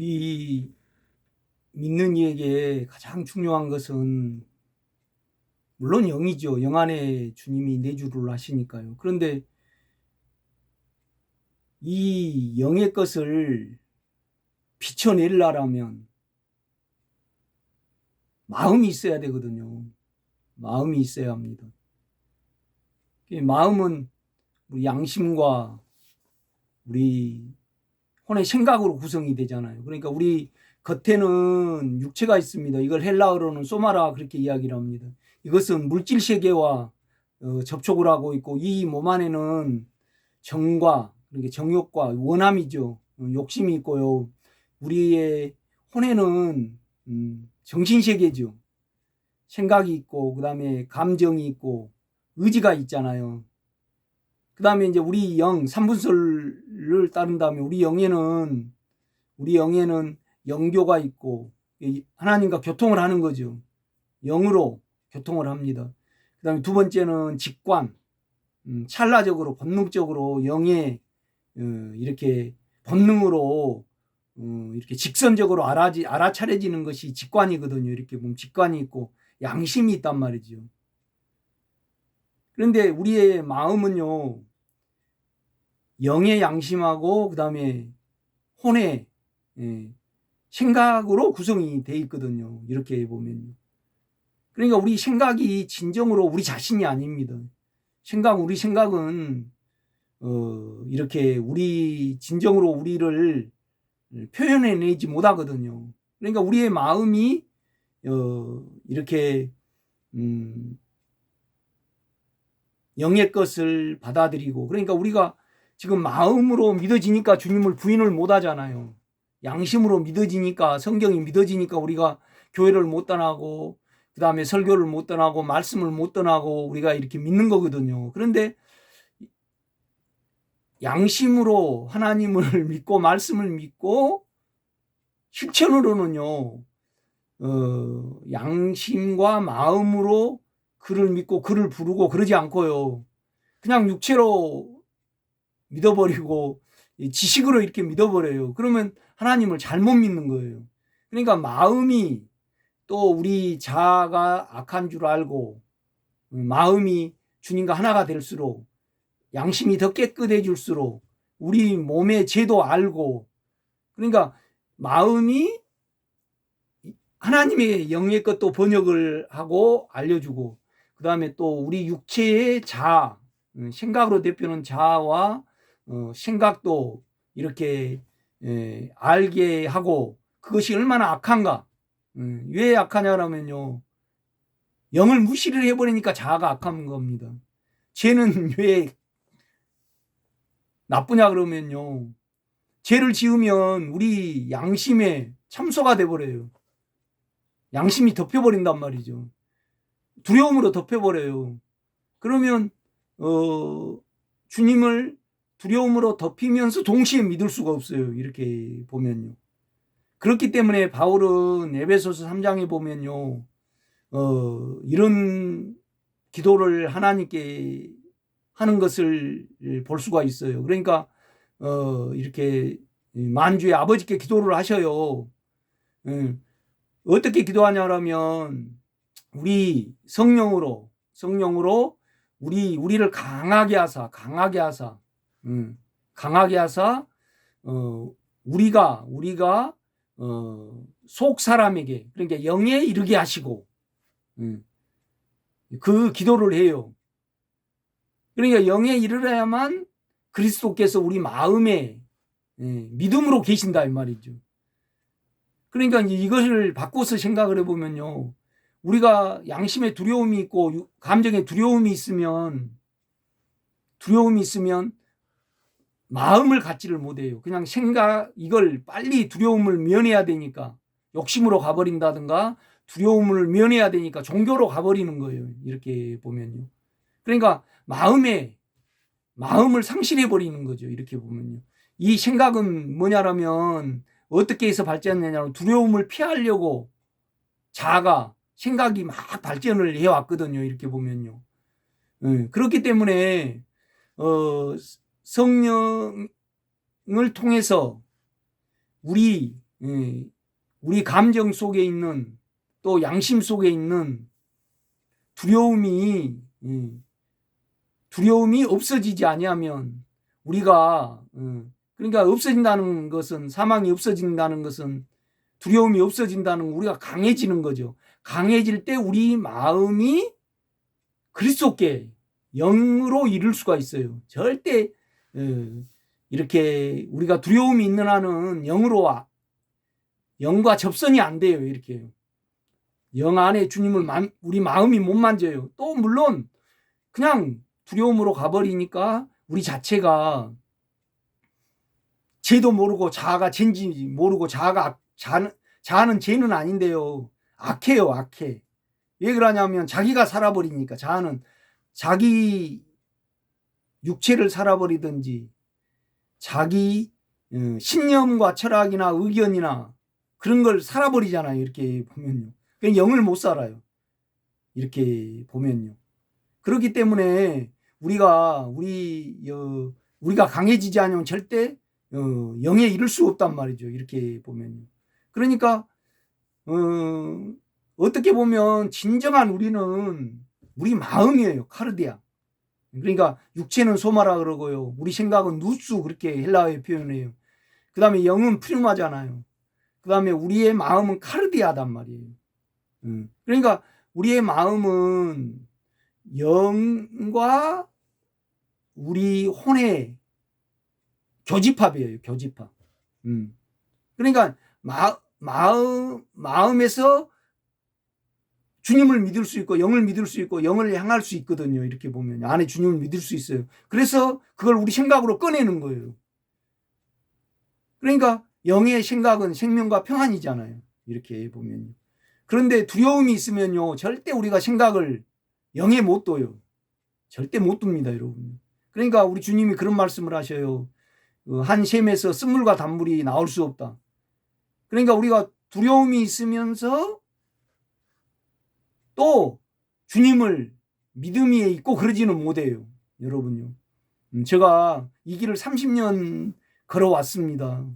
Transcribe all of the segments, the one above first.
우리 믿는 이에게 가장 중요한 것은 물론 영이죠. 영 안에 주님이 내주를 하시니까요. 그런데 이 영의 것을 비춰내려면 마음이 있어야 되거든요. 마음이 있어야 합니다. 마음은 우리 양심과 우리 혼의 생각으로 구성이 되잖아요. 그러니까 우리 겉에는 육체가 있습니다. 이걸 헬라어로는 소마라 그렇게 이야기를 합니다. 이것은 물질 세계와 접촉을 하고 있고, 이 몸 안에는 정과, 그러니까 정욕과 원함이죠. 욕심이 있고요. 우리의 혼에는 정신 세계죠. 생각이 있고, 그 다음에 감정이 있고, 의지가 있잖아요. 그 다음에 이제 우리 영, 삼분설을 따른다면 우리 영에는 영교가 있고, 하나님과 교통을 하는 거죠. 영으로 교통을 합니다. 그 다음에 두 번째는 직관, 찰나적으로, 본능적으로 영의 이렇게 본능으로 이렇게 직선적으로 알아차려지는 것이 직관이거든요. 이렇게 보면 직관이 있고 양심이 있단 말이죠. 그런데 우리의 마음은요, 영의 양심하고 그 다음에 혼의 생각으로 구성이 돼 있거든요. 이렇게 보면요. 그러니까 우리 생각이 진정으로 우리 자신이 아닙니다. 우리 생각은 이렇게 우리 진정으로 우리를 표현해내지 못하거든요. 그러니까 우리의 마음이 이렇게 영의 것을 받아들이고, 그러니까 우리가 지금 마음으로 믿어지니까 주님을 부인을 못 하잖아요. 양심으로 믿어지니까, 성경이 믿어지니까 우리가 교회를 못 떠나고, 그 다음에 설교를 못 떠나고, 말씀을 못 떠나고 우리가 이렇게 믿는 거거든요. 그런데 양심으로 하나님을 믿고 말씀을 믿고 실천으로는요, 양심과 마음으로 그를 믿고 그를 부르고 그러지 않고요, 그냥 육체로 믿어버리고 지식으로 이렇게 믿어버려요. 그러면 하나님을 잘못 믿는 거예요. 그러니까 마음이, 또 우리 자아가 악한 줄 알고 마음이 주님과 하나가 될수록, 양심이 더 깨끗해질수록 우리 몸의 죄도 알고, 그러니까 마음이 하나님의 영의 것도 번역을 하고 알려주고, 그 다음에 또 우리 육체의 자아, 생각으로 대표하는 자아와 생각도 이렇게 알게 하고, 그것이 얼마나 악한가. 왜 악하냐면요, 영을 무시를 해버리니까 자아가 악한 겁니다. 죄는 왜 나쁘냐 그러면요, 죄를 지으면 우리 양심에 참소가 돼버려요. 양심이 덮여버린단 말이죠. 두려움으로 덮여버려요. 그러면 주님을 두려움으로 덮이면서 동시에 믿을 수가 없어요. 이렇게 보면요. 그렇기 때문에 바울은 에베소서 3장에 보면요, 이런 기도를 하나님께 하는 것을 볼 수가 있어요. 그러니까 이렇게 만주의 아버지께 기도를 하셔요. 어떻게 기도하냐면, 우리 성령으로 우리를 강하게 하사 우리가 속 사람에게, 그러니까 영에 이르게 하시고, 그 기도를 해요. 그러니까 영에 이르러야만 그리스도께서 우리 마음에 믿음으로 계신다 이 말이죠. 그러니까 이것을 바꿔서 생각을 해보면요, 우리가 양심에 두려움이 있고 감정에 두려움이 있으면 마음을 갖지를 못해요. 그냥 이걸 빨리 두려움을 면해야 되니까 욕심으로 가버린다든가, 두려움을 면해야 되니까 종교로 가버리는 거예요. 이렇게 보면요. 그러니까 마음을 상실해버리는 거죠. 이렇게 보면요. 이 생각은 뭐냐면, 어떻게 해서 발전했냐면, 두려움을 피하려고 자아가, 생각이 막 발전을 해왔거든요. 이렇게 보면요. 그렇기 때문에 성령을 통해서 우리 우리 감정 속에 있는 또 양심 속에 있는 두려움이 없어지지 아니하면 우리가 그러니까 없어진다는 것은 사망이 없어진다는 것은 두려움이 없어진다는 건 우리가 강해지는 거죠. 강해질 때 우리 마음이 그리스도께 영으로 이룰 수가 있어요. 절대 이렇게 우리가 두려움이 있는 한은 영과 접선이 안 돼요. 이렇게 영 안에 주님을 우리 마음이 못 만져요. 또 물론 그냥 두려움으로 가버리니까 우리 자체가 죄도 모르고 자아가 죄인지 모르고 자아는 죄는 아닌데요. 악해요. 악해. 왜 그러냐면 자기가 살아버리니까. 자아는 자기 육체를 살아버리든지 자기 신념과 철학이나 의견이나 그런 걸 살아버리잖아요. 이렇게 보면요. 그냥 영을 못 살아요. 이렇게 보면요. 그렇기 때문에 우리가 강해지지 않으면 절대 영에 이를 수 없단 말이죠. 이렇게 보면요. 그러니까 어떻게 보면 진정한 우리는 우리 마음이에요. 카르디아. 그러니까 육체는 소마라 그러고요. 우리 생각은 누수 그렇게 헬라어에 표현해요. 그 다음에 영은 프리마잖아요. 그 다음에 우리의 마음은 카르디아단 말이에요. 그러니까 우리의 마음은 영과 우리 혼의 교집합이에요. 교집합. 그러니까 마음에서 주님을 믿을 수 있고 영을 믿을 수 있고 영을 향할 수 있거든요. 이렇게 보면 안에 주님을 믿을 수 있어요. 그래서 그걸 우리 생각으로 꺼내는 거예요. 그러니까 영의 생각은 생명과 평안이잖아요. 이렇게 보면. 그런데 두려움이 있으면요. 절대 우리가 생각을 영에 못 둬요. 절대 못 둡니다, 여러분. 그러니까 우리 주님이 그런 말씀을 하셔요. 한 샘에서 쓴물과 단물이 나올 수 없다. 그러니까 우리가 두려움이 있으면서 또 주님을 믿음 위에 있고 그러지는 못해요. 여러분요. 제가 이 길을 30년 걸어왔습니다.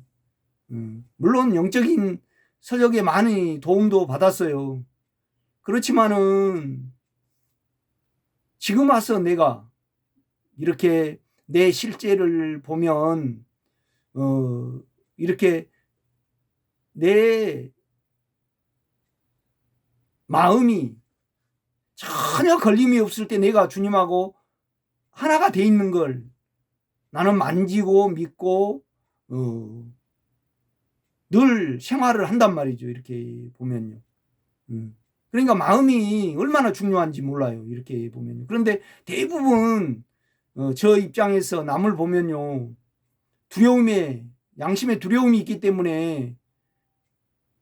물론 영적인 서적에 많이 도움도 받았어요. 그렇지만은 지금 와서 내가 이렇게 내 실제를 보면 이렇게 내 마음이 전혀 걸림이 없을 때 내가 주님하고 하나가 돼 있는 걸 나는 만지고 믿고 늘 생활을 한단 말이죠. 이렇게 보면요. 그러니까 마음이 얼마나 중요한지 몰라요. 이렇게 보면요. 그런데 대부분 저 입장에서 남을 보면요. 양심에 두려움이 있기 때문에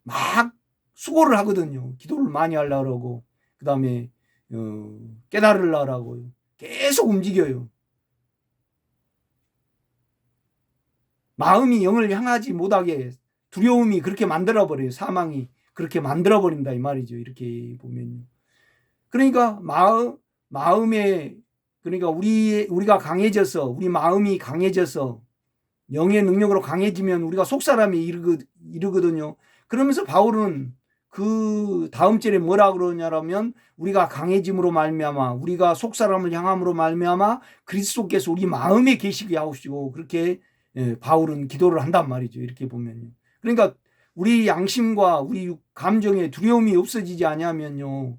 막 수고를 하거든요. 기도를 많이 하려고 그러고 그 다음에 깨달으려고 계속 움직여요. 마음이 영을 향하지 못하게 두려움이 그렇게 만들어버려요. 사망이 그렇게 만들어버린다 이 말이죠. 이렇게 보면요. 그러니까 마음에 그러니까 우리가 강해져서 우리 마음이 강해져서 영의 능력으로 강해지면 우리가 속사람이 이르거든요. 그러면서 바울은 그 다음 절에 뭐라 그러냐면 우리가 강해짐으로 말미암아 우리가 속사람을 향함으로 말미암아 그리스도께서 우리 마음에 계시게 하옵시고 그렇게 바울은 기도를 한단 말이죠. 이렇게 보면요. 그러니까 우리 양심과 우리 감정에 두려움이 없어지지 않으면요.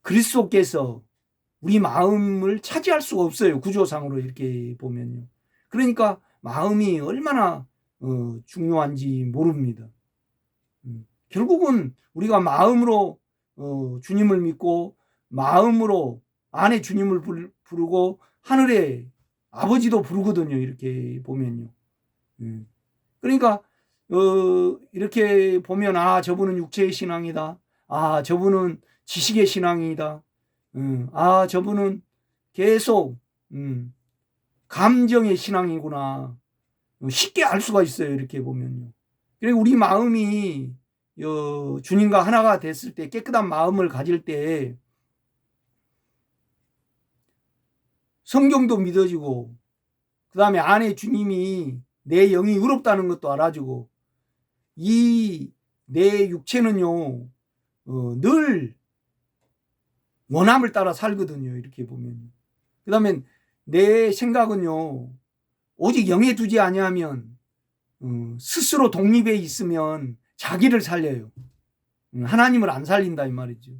그리스도께서 우리 마음을 차지할 수가 없어요. 구조상으로 이렇게 보면요. 그러니까 마음이 얼마나 중요한지 모릅니다. 결국은 우리가 마음으로 주님을 믿고 마음으로 안에 주님을 부르고 하늘에 아버지도 부르거든요. 이렇게 보면요. 그러니까 이렇게 보면 저분은 육체의 신앙이다. 저분은 지식의 신앙이다. 저분은 계속 감정의 신앙이구나. 쉽게 알 수가 있어요. 이렇게 보면요. 그리고 우리 마음이 주님과 하나가 됐을 때 깨끗한 마음을 가질 때 성경도 믿어지고 그 다음에 안에 주님이 내 영이 의롭다는 것도 알아주고 이 내 육체는요, 늘 원함을 따라 살거든요. 이렇게 보면. 그 다음에 내 생각은요, 오직 영에 두지 아니하면 스스로 독립해 있으면 자기를 살려요. 하나님을 안 살린다 이 말이죠.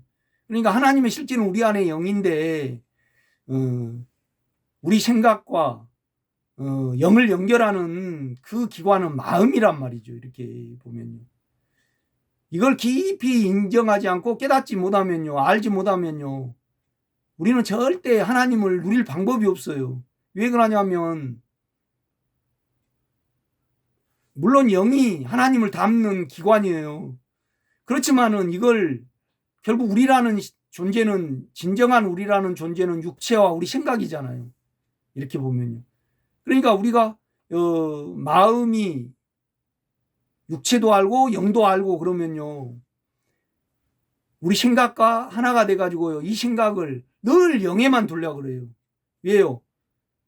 그러니까 하나님의 실제는 우리 안에 영인데 우리 생각과 영을 연결하는 그 기관은 마음이란 말이죠. 이렇게 보면요. 이걸 깊이 인정하지 않고 깨닫지 못하면요, 알지 못하면요, 우리는 절대 하나님을 누릴 방법이 없어요. 왜 그러냐면 물론 영이 하나님을 담는 기관이에요. 그렇지만은 이걸 결국 우리라는 존재는, 진정한 우리라는 존재는 육체와 우리 생각이잖아요. 이렇게 보면요. 그러니까 우리가 마음이 육체도 알고 영도 알고 그러면요, 우리 생각과 하나가 돼가지고요, 이 생각을 늘 영에만 두려고 그래요. 왜요?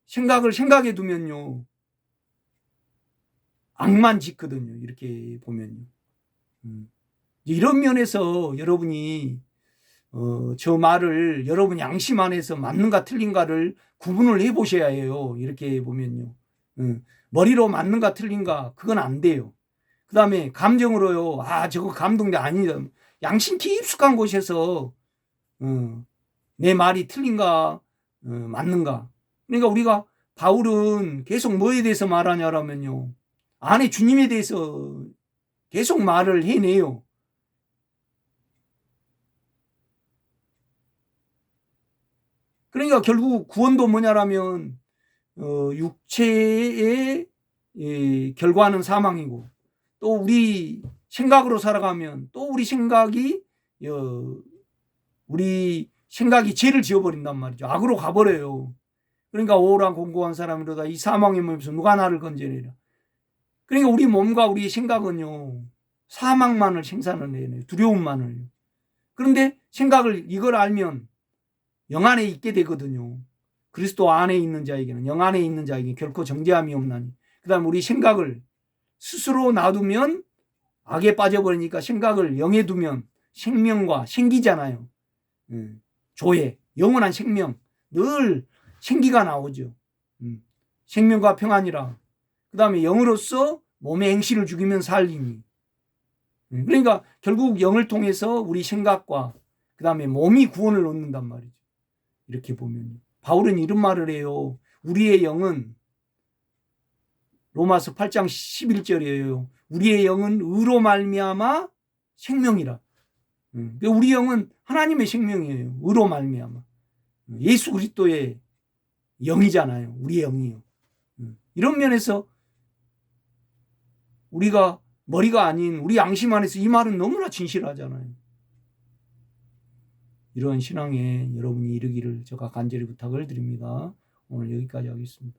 생각을 생각해 두면요, 악만 짓거든요. 이렇게 보면요. 이런 면에서 여러분이 저 말을 여러분 양심 안에서 맞는가 틀린가를 구분을 해 보셔야 해요. 이렇게 보면요. 머리로 맞는가 틀린가 그건 안 돼요. 그 다음에 감정으로요, 아 저거 감동돼 아니다. 양심 깊숙한 곳에서 내 말이 틀린가 맞는가. 그러니까 우리가 바울은 계속 뭐에 대해서 말하냐라면요, 안에 주님에 대해서 계속 말을 해내요. 그러니까 결국 구원도 뭐냐라면 육체의 결과는 사망이고, 또 우리 생각으로 살아가면 또 우리 생각이 죄를 지어버린단 말이죠. 악으로 가버려요. 그러니까 오호라 공고한 사람이로다 이 사망의 몸에서 누가 나를 건져내랴. 그러니까 우리 몸과 우리 생각은요, 사망만을 생산을 해내요. 두려움만을. 그런데 생각을 이걸 알면 영 안에 있게 되거든요. 그리스도 안에 있는 자에게는, 영 안에 있는 자에게 결코 정죄함이 없나니. 그 다음 우리 생각을 스스로 놔두면 악에 빠져버리니까 생각을 영에 두면 생명과 생기잖아요. 조회, 영원한 생명, 늘 생기가 나오죠. 생명과 평안이라. 그 다음에 영으로서 몸의 행실을 죽이면 살리니. 그러니까 결국 영을 통해서 우리 생각과 그 다음에 몸이 구원을 얻는단 말이죠. 이렇게 보면 바울은 이런 말을 해요. 우리의 영은 로마서 8장 11절이에요. 우리의 영은 의로 말미암아 생명이라. 우리 영은 하나님의 생명이에요. 의로 말미암아. 예수 그리스도의 영이잖아요. 우리의 영이요. 이런 면에서 우리가 머리가 아닌 우리 양심 안에서 이 말은 너무나 진실하잖아요. 이러한 신앙에 여러분이 이르기를 제가 간절히 부탁을 드립니다. 오늘 여기까지 하겠습니다.